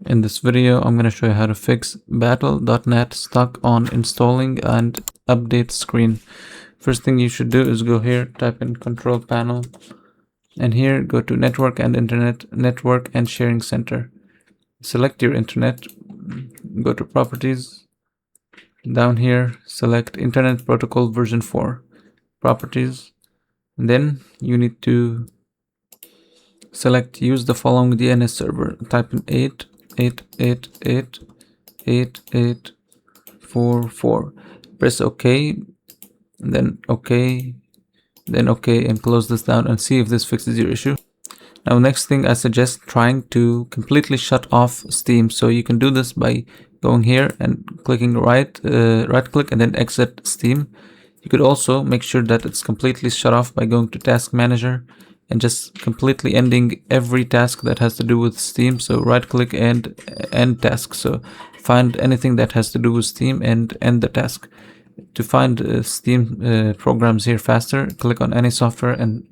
In this video, I'm going to show you how to fix Battle.net stuck on installing and update screen. First thing you should do is go here, type in control panel, and here go to network and internet, network and sharing center. Select your internet, go to properties, down here select internet protocol version 4, properties, and then you need to select use the following DNS server. Type in 8.8.8.8.8.4.4. Press OK, then OK, then OK, and close this down and see if this fixes your issue. Now, next thing, I suggest trying to completely shut off Steam. So you can do this by going here and clicking right click and then exit Steam. You could also make sure that it's completely shut off by going to Task Manager and just completely ending every task that has to do with Steam. So right click and end task. So find anything that has to do with Steam and end the task. To find Steam programs here faster, click on any software and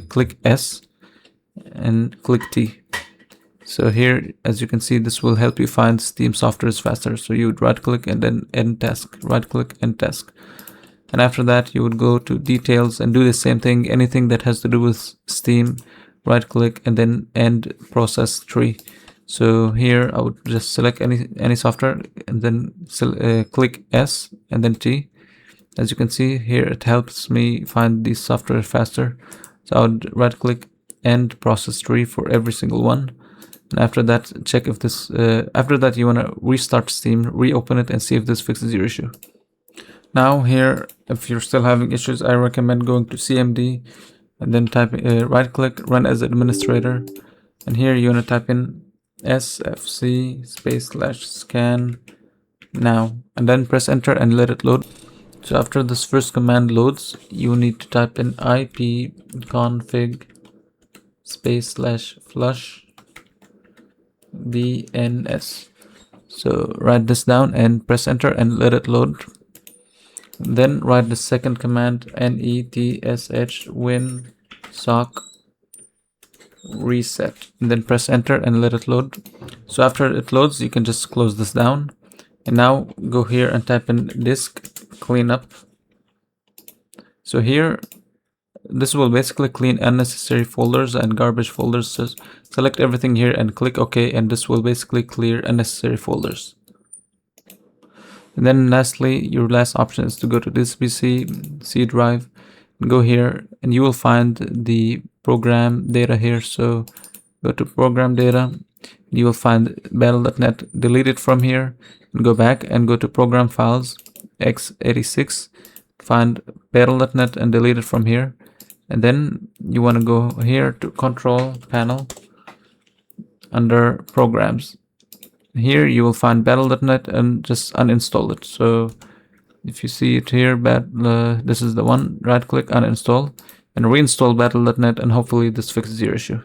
click S and click T. So here, as you can see, this will help you find Steam softwares faster. So you would right click and then end task, right click, end task. And after that, you would go to details and do the same thing. Anything that has to do with Steam, right click and then end process tree. So here I would just select any software and then click S and then T. As you can see here, it helps me find these software faster. So I would right click end process tree for every single one. And after that, check if this, after that you want to restart Steam, reopen it and see if this fixes your issue. Now here, if you're still having issues, I recommend going to CMD and then type right click, run as administrator. And here you want to type in sfc /scan now and then press enter and let it load. So after this first command loads, you need to type in ipconfig /flush DNS. So write this down and press enter and let it load. Then write the second command netsh win sock reset and then press enter and let it load. So after it loads, you can just close this down. And now go here and type in disk cleanup. So here, this will basically clean unnecessary folders and garbage folders. So select everything here and click OK, and this will basically clear unnecessary folders. And then lastly, your last option is to go to this PC, C drive, and go here, and you will find the program data here. So go to program data, you will find Battle.net, delete it from here, and go back and go to program files, x86, find Battle.net and delete it from here. And then you want to go here to control panel under programs. Here you will find Battle.net and just uninstall it. So if you see it here, this is the one, right click, uninstall, and reinstall Battle.net, and hopefully this fixes your issue.